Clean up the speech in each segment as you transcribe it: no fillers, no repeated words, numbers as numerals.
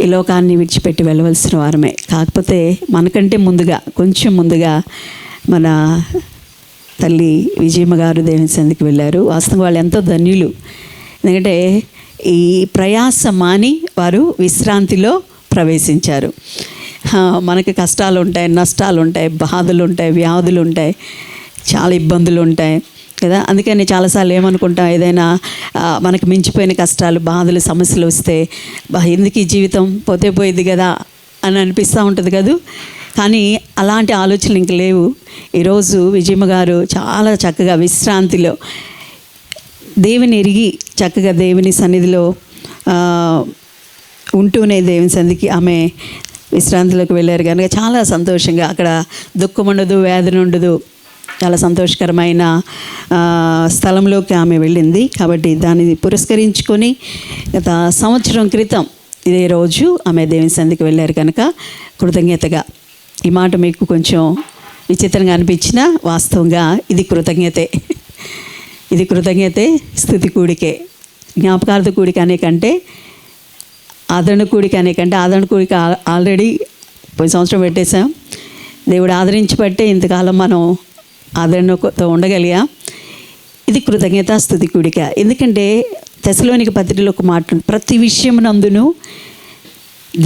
ఈ లోకాన్ని విడిచిపెట్టి వెళ్ళవలసిన వారమే. కాకపోతే మనకంటే ముందుగా, కొంచెం ముందుగా మన తల్లి విజయమ్మ గారు దేవుని సన్నిధికి వెళ్ళారు. వాస్తవంగా వాళ్ళు ఎంతో ధన్యులు. ఎందుకంటే ఈ ప్రయాస మాని వారు విశ్రాంతిలో ప్రవేశించారు. మనకి కష్టాలు ఉంటాయి, నష్టాలు ఉంటాయి, బాధలు ఉంటాయి, వ్యాధులు ఉంటాయి, చాలా ఇబ్బందులు ఉంటాయి కదా. అందుకని చాలాసార్లు ఏమనుకుంటాం, ఏదైనా మనకు మించిపోయిన కష్టాలు, బాధలు, సమస్యలు వస్తే ఎందుకు ఈ జీవితం పోతే పోయింది కదా అని అనిపిస్తూ ఉంటుంది కదా. కానీ అలాంటి ఆలోచనలు ఇంక లేవు. ఈరోజు విజయమ్మ గారు చాలా చక్కగా విశ్రాంతిలో దేవుని ఎరిగి చక్కగా దేవుని సన్నిధిలో ఉంటూనే దేవుని సన్నిధికి ఆమె విశ్రాంతిలోకి వెళ్ళారు కనుక చాలా సంతోషంగా, అక్కడ దుఃఖం ఉండదు, వేదన ఉండదు, చాలా సంతోషకరమైన స్థలంలోకి ఆమె వెళ్ళింది. కాబట్టి దాన్ని పురస్కరించుకొని గత సంవత్సరం క్రితం ఇదే రోజు ఆమె దేవుని సన్నిధికి వెళ్ళారు కనుక కృతజ్ఞతగా, ఈ మాట మీకు కొంచెం విచిత్రంగా అనిపించినా వాస్తవంగా ఇది కృతజ్ఞతే. ఇది కృతజ్ఞతే, స్తుతి కూడికే, జ్ఞాపకార్థ కూడిక అనే కంటే, ఆదరణ కూడిక అనే కంటే, ఆదరణ కూడిక ఆల్రెడీ పోయిన సంవత్సరం పెట్టేశాం. దేవుడు ఆదరించి పట్టే ఇంతకాలం మనం ఆదరణతో ఉండగలిగా. ఇది కృతజ్ఞత స్తుతి కూడిక. ఎందుకంటే తెస్సలోనిక పత్రికలో ఒక మాట, ప్రతి విషయం నందును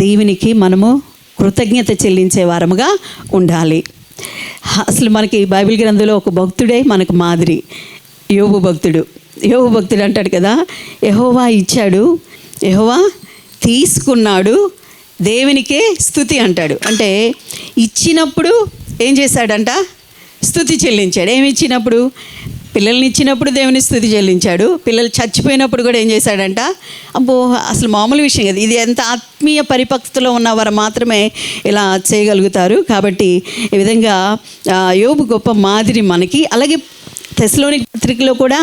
దేవునికి మనము కృతజ్ఞత చెల్లించే వారముగా ఉండాలి. అసలు మనకి బైబిల్ గ్రంథంలో ఒక భక్తుడే మనకు మాదిరి, యోబు భక్తుడు. యోబు భక్తుడు అంటాడు కదా, యెహోవా ఇచ్చాడు, యెహోవా తీసుకున్నాడు, దేవునికే స్తుతి అంటాడు. అంటే ఇచ్చినప్పుడు ఏం చేశాడంట, స్తుతి చెల్లించాడు. ఏమి ఇచ్చినప్పుడు, పిల్లల్ని ఇచ్చినప్పుడు దేవుని స్తుతి చెల్లించాడు. పిల్లలు చచ్చిపోయినప్పుడు కూడా ఏం చేశాడంట, అబ్బో అసలు మామూలు విషయం కదా. ఇది ఎంత ఆత్మీయ పరిపక్వతలో ఉన్నవారు మాత్రమే ఇలా చేయగలుగుతారు. కాబట్టి ఈ విధంగా యోబు గొప్ప మాదిరి మనకి. అలాగే తెస్సలోనిక పత్రికలో కూడా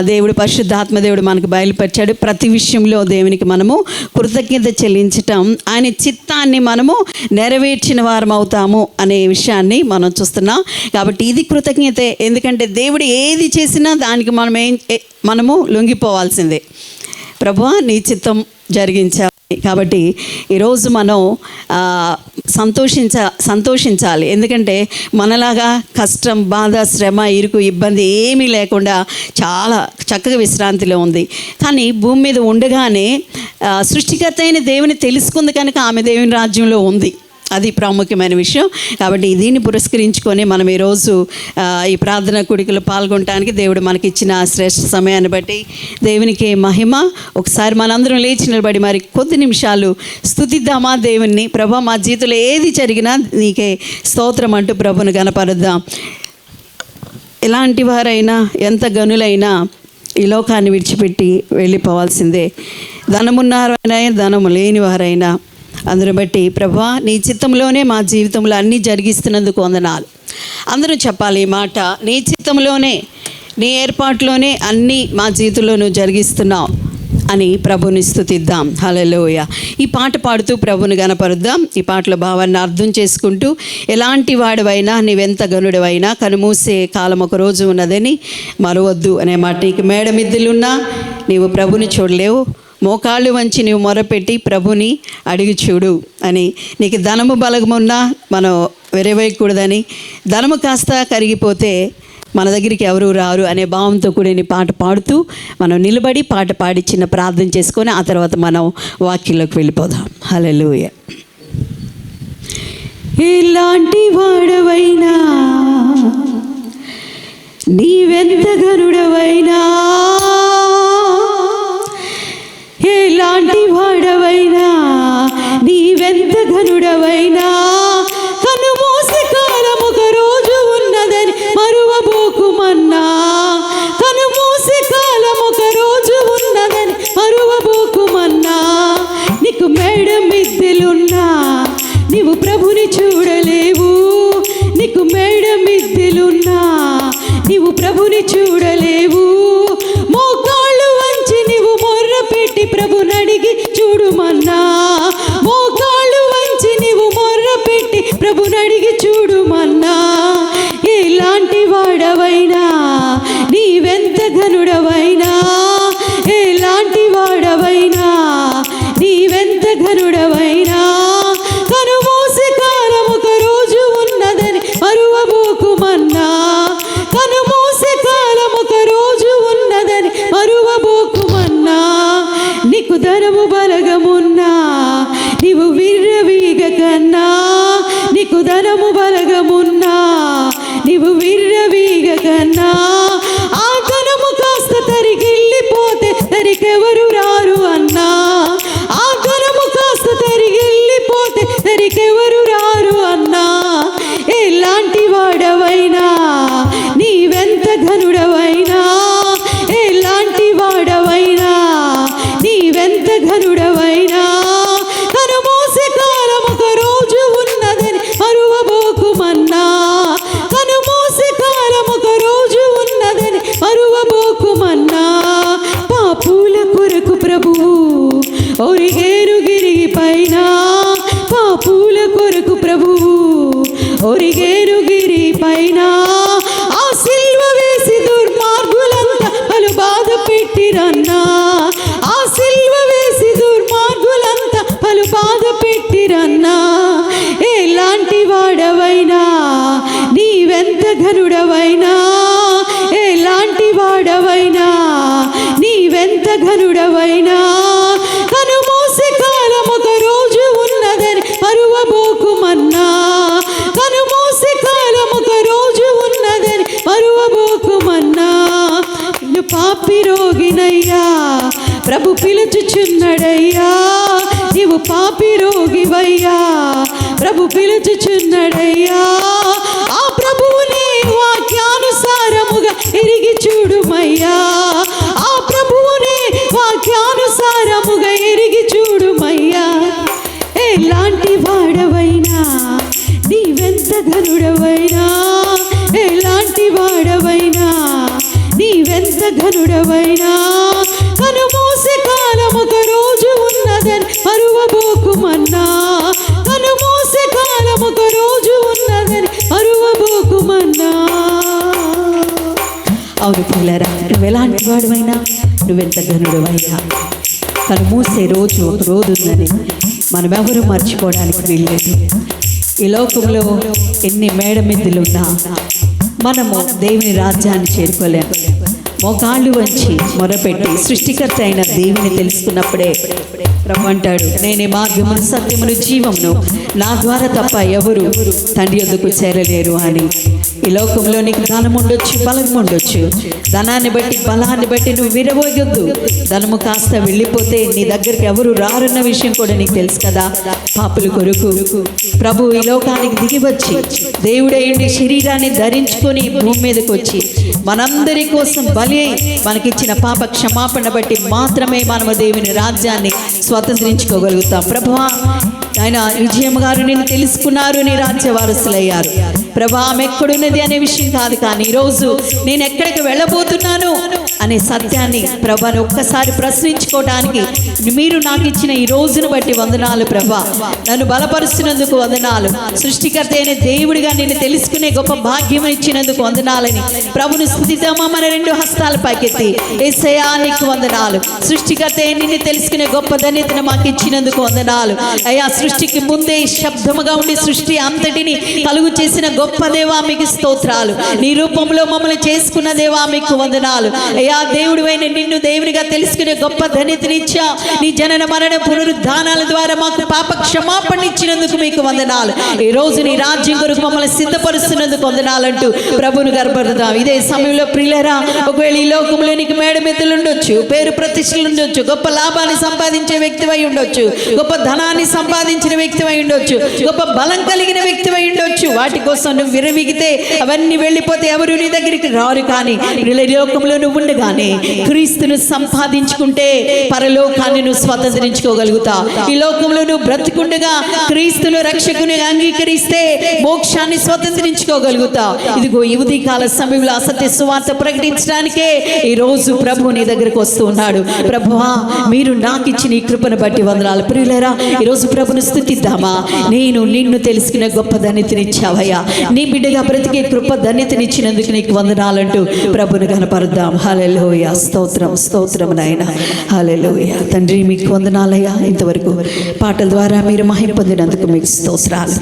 దేవుడు, పరిశుద్ధాత్మ దేవుడు మనకు బయలుపరిచాడు. ప్రతి విషయంలో దేవునికి మనము కృతజ్ఞత చెల్లించటం, ఆయన చిత్తాన్ని మనము నెరవేర్చిన వారం అవుతాము అనే విషయాన్ని మనం చూస్తున్నాం. కాబట్టి ఇది కృతజ్ఞతే. ఎందుకంటే దేవుడు ఏది చేసినా దానికి మనము లొంగిపోవాల్సిందే. ప్రభువా నీ చిత్తం జరిగించాలి. కాబట్టి ఈరోజు మనం సంతోషించాలి. ఎందుకంటే మనలాగా కష్టం, బాధ, శ్రమ, ఇరుకు, ఇబ్బంది ఏమీ లేకుండా చాలా చక్కగా విశ్రాంతిలో ఉంది. కానీ భూమి మీద ఉండగానే సృష్టికర్త అయిన దేవుని తెలుసుకుంది కనుక ఆమె దేవుని రాజ్యంలో ఉంది. అది ప్రాముఖ్యమైన విషయం. కాబట్టి దీన్ని పురస్కరించుకొని మనం ఈరోజు ఈ ప్రార్థన కూడికలో పాల్గొనడానికి దేవుడు మనకి ఇచ్చిన శ్రేష్ఠ సమయాన్ని బట్టి దేవునికి మహిమ. ఒకసారి మనందరం లేచి నిలబడి మరి కొద్ది నిమిషాలు స్తుతిద్దామా దేవుణ్ణి. ప్రభా మా జీవితంలో ఏది జరిగినా నీకే స్తోత్రం అంటూ ప్రభుని గణపరుద్దాం. ఎలాంటి వారైనా, ఎంత గనులైనా ఈ లోకాన్ని విడిచిపెట్టి వెళ్ళిపోవాల్సిందే. ధనమున్నారైనా, ధనము లేని వారైనా, అందరూ బట్టి ప్రభా నీ చిత్తంలోనే మా జీవితంలో అన్నీ జరిగిస్తున్నందుకు వందనాలు. అందరూ చెప్పాలి ఈ మాట, నీ చిత్తంలోనే, నీ ఏర్పాటులోనే అన్నీ మా జీవితంలో నువ్వు జరిగిస్తున్నావు అని ప్రభుని స్తుతిద్దాం. హల్లెలూయా. ఈ పాట పాడుతూ ప్రభుని గణపరుద్దాం. ఈ పాటల భావాన్ని అర్థం చేసుకుంటూ, ఎలాంటి వాడివైనా, నీవెంత గనుడివైనా కనుమూసే కాలం ఒక రోజు ఉన్నదని మరవద్దు అనే మాట. నీకు మేడమిద్దులున్నా నీవు ప్రభుని చూడలేవు, మోకాళ్ళు వంచి నీవు మొరపెట్టి ప్రభుని అడిగి చూడు అని. నీకు ధనము బలగమున్నా మనం వెరవేయకూడదని, ధనము కాస్త కరిగిపోతే మన దగ్గరికి ఎవరు రారు అనే భావంతో కూడిన పాట పాడుతూ మనం నిలబడి పాట పాడి చిన్న ప్రార్థన చేసుకొని ఆ తర్వాత మనం వాక్యంలోకి వెళ్ళిపోదాం. హల్లెలూయా. ఎలాంటి వాడవైనా, నీవెంత గనుడవైనా, ఎలాంటి వాడవైనా, నీవెంత ఘనుడవైనా, కనుమూసి కాలం ఒక రోజు ఉన్నదని మరువబోకుమన్నా, కనుమూసి కాలం ఒక రోజు ఉన్నదని మరువబోకుమన్నా. నీకు మేడమిద్దెలున్నా నీవు ప్రభుని చూడలేవు, నీకు మేడమిద్దెలున్నా నీవు ప్రభుని చూడలేవు. మోకాళ్ళు వంచి నీవు మొర్ర పెట్టి ప్రభుని అడిగి చూడుమన్నా, మోకాళ్ళు వంచి నీవు మొర్ర పెట్టి ప్రభుని అడిగి చూడుమన్నా. ఎలాంటి వాడవైనా, నీవెంత ఘనుడవైనా, ఎలాంటి వాడవైనా, నీవెంత ఘనుడవైనా, పెట్టిరన్నా, ఆ ఘనము కాస్త తరిగిల్లిపోతే తరికెవరు రారు అన్నా, ఆ ఘనము కాస్త తరిగిల్లిపోతే తరికెవరు రారు అన్నా. ఎలాంటి వాడవైనా నీవెంత ఘనుడవైనా, ఎలాంటి వాడవైనా నీవెంత ఘనుడవైనా, కనుమూసే కాలం ఒక రోజు ఉన్నదని మరువబోకుమన్నా, కనుమూసే కాలం ఒక రోజు ఉన్నదని మరువబోకుమన్నా. పాపుల కొరకు ప్రభువు ఒరిగేరు గిరి పైన, పాపుల కొరకు ప్రభువు ఒరిగేరు గిరి పైన, ఆ సిల్వ వేసి దుర్మార్గులంతా పలు బాధ పెట్టిరన్నా, ఆ సిల్వ వేసి దుర్మార్గులంతా పలు బాధ పెట్టిరన్నా. ఎలాంటి వాడవైనా నీవెంత ఘనుడవైనా, ఎలాంటి వాడవైనా నీవెంత ఘనుడవైనా, కనుమూసే కాలం ఒక రోజు ఉన్నదని మరువబోకుమన్నా, కనుమూసే కాలం ఒక రోజు ఉన్నదని మరువబోకుమన్నా. నిన్ను పాపి రోగినయ్యా ప్రభు పిలుచుచున్నడయ్యా, నీవు పాపి రోగివయ్యా ప్రభు పిలుచుచున్నడయ్యా. ఆ ప్రభువుని వాక్యానుసారముగా ఎరిగి చూడుమయ్యా, ఆ ప్రభువుని వాక్యానుసారముగా ఎరిగి చూడుమయ్యా. ఎలాంటి వాడవైనా నీవెంత ఘనుడవైనా, ఎలాంటి వాడవైనా నీవెంత ఘనుడవైనా, కనుమూసే కాలం ఒక రోజు ఉన్నదని మరువబోకుమన్నా, కనుమూసే కాలం ఒక రోజు ఉన్నదని మరువబోకుమన్నా. అవును పిల్లరా, నువ్వు ఎలాంటి వాడువైనా నువ్వెంత ఘనుడవైనా కనుమూసే రోజు ఒక రోజు ఉందని మనమెవరూ మర్చిపోవడానికి వీల్లేదు. ఈ లోకంలో ఎన్ని మేడమిద్దులున్నా మనము దేవుని రాజ్యాన్ని చేరుకోలేము. మోకాళ్ళు వంచి మొరపెట్టి సృష్టికర్త అయిన దేవుని తెలుసుకున్నప్పుడే ప్రభు అంటాడు, నేనే మార్గమును సత్యమును జీవమును, నా ద్వారా తప్ప ఎవరు తండ్రి యొద్దకు చేరలేరు అని. ఈ లోకంలో నీకు ధనం ఉండొచ్చు, బలం ఉండొచ్చు, ధనాన్ని బట్టి బలాన్ని బట్టి నువ్వు విరవొయ్యొద్దు. ధనము కాస్త వెళ్ళిపోతే నీ దగ్గరికి ఎవరు రారన్న విషయం కూడా నీకు తెలుసు కదా. పాపుల కొరకు ప్రభు ఈ లోకానికి దిగి వచ్చి దేవుడైండి శరీరాన్ని ధరించుకొని భూమి మీదకి వచ్చి మనందరి కోసం బలి మనకిచ్చిన పాప క్షమాపణ బట్టి మాత్రమే మనము దేవుని రాజ్యాన్ని స్వతంత్రించుకోగలుగుతాం. ప్రభువా, ఆయన విజయం గారు నేను తెలుసుకున్నారు, నీ రాజ్య వారసులయ్యారు. ప్రభా, ఆమె ఎక్కడున్నది అనే విషయం కాదు, కానీ ఈరోజు నేను ఎక్కడికి వెళ్ళబోతున్నాను అనే సత్యాన్ని ప్రభాని ఒక్కసారి ప్రశ్నించుకోవడానికి మీరు నాకు ఇచ్చిన ఈ రోజును బట్టి వందనాలు ప్రభా. నన్ను బలపరుస్తున్నందుకు వందనాలు. సృష్టికర్త అయిన దేవుడిగా నేను తెలుసుకునే గొప్ప భాగ్యం ఇచ్చినందుకు వందనాలని ప్రభుని స్తుతిద్దామా మన రెండు హస్తాల పైకెత్తి. యేసయ్యా నీకు వందనాలు. సృష్టికర్త నిన్ను తెలుసుకునే గొప్ప ధన్యతను మాకు ఇచ్చినందుకు వందనాలు అయ్యా. సృష్టికి ముందే శబ్దముగా ఉండి సృష్టి అంతటిని కలుగు చేసిన గొప్ప దేవా మీకు స్తోత్రాలు. నీ రూపంలో మమ్మల్ని చేసుకున్న దేవా మీకు వందనాలు అయ్యా. దేవుడివైన నిన్ను దేవునిగా తెలుసుకునే గొప్ప ధన్యతనిచ్చా. నీ జనన మరణ పునరుద్ధానాల ద్వారా మాకు పాప క్షమాపణ ఇచ్చినందుకు మీకు వందనాలు. ఈ రోజు నీ రాజ్యం కొరకు మమ్మల్ని సిద్ధపరుస్తున్నందుకు వందనాలంటూ ప్రభువును గర్భపడదాం. ఇదే సమయంలో ప్రియులరా, ఒకవేళ ఈ లోకంలో నీకు మేడమెత్తులు ఉండొచ్చు, పేరు ప్రతిష్టలు ఉండొచ్చు, గొప్ప లాభాన్ని సంపాదించే వ్యక్తివై ఉండొచ్చు, గొప్ప ధనాన్ని సంపాదించిన వ్యక్తివై ఉండొచ్చు, గొప్ప బలం కలిగిన వ్యక్తివై ఉండొచ్చు. వాటి కోసం నువ్వు విరమిగితే అవన్నీ వెళ్ళిపోతే ఎవరు నీ దగ్గరికి రారు. కానీ లోకంలో నువ్వు ఉండగానే క్రీస్తును సంపాదించుకుంటే పరలోకాన్ని నువ్వు స్వతంత్రించుకోగలుగుతావు. ఈ లోకంలో నువ్వు బ్రతికుండగా క్రీస్తును రక్షకుని అంగీకరిస్తే మోక్షాన్ని స్వతంత్రించుకోగలుగుతావు. ఇదిగో ఈ ఉదయకాల సమయంలో అసత్య సువార్త ప్రకటించడానికే ఈ రోజు ప్రభు నీ దగ్గరకు వస్తూ ఉన్నాడు. ప్రభువా, మీరు నాకు ఇచ్చిన ఈ కృపను బట్టి వందనాలు. ప్రియులారా, ఈరోజు ప్రభును స్తుతిద్దామా. నేను నిన్ను తెలుసుకునే గొప్ప ధన్యతనిచ్చావయ్యా. నీ బిడ్డగా బ్రతికే కృప ధన్యతనిచ్చినందుకు నీకు వందనాలంటూ ప్రభును కనపరుద్దాం. హల్లెలూయా. స్తోత్రం స్తోత్రం నాయన. హల్లెలూయా. తండ్రి మీకు వందనాలయ్యా. ఇంతవరకు పాటల ద్వారా మీరు మహిమ పొందినందుకు మీకు స్తోత్రాలు.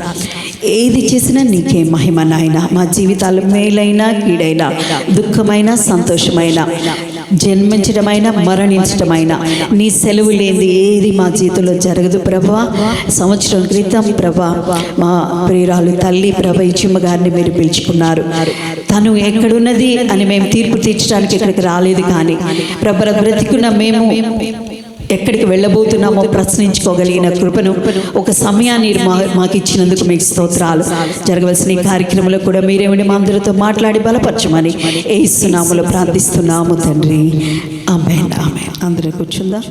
ఏది చేసినా నీకే మహిమ నాయన. మా జీవితాలు మేలైనా కీడైనా, దుఃఖమైన సంతోషమైన జన్మించడమైన మరణించడమైన నీ సెలవు లేనిది ఏది మా జీవితంలో జరగదు ప్రభా. సంవత్సరం క్రితం ప్రభా మా ప్రియురాలు తల్లి ప్రభా ఇచ్చిమ్మ గారిని మీరు పిలుచుకున్నారు. తను ఎక్కడున్నది అని మేము తీర్పు తీర్చడానికి ఇక్కడికి రాలేదు, కానీ ప్రభా బ్రతికున్న మేము ఎక్కడికి వెళ్ళబోతున్నామో ప్రశ్నించుకోగలిగిన కృపను, ఒక సమయాన్ని మాకు ఇచ్చినందుకు మీకు స్తోత్రాలు. జరగవలసిన ఈ కార్యక్రమంలో కూడా మీరేమిటి మా అందరితో మాట్లాడి బలపరచమని యేసు నామములో ప్రార్థిస్తున్నాము తండ్రి. ఆమేన్. ఆమేన్. అందరూ కూర్చుందా.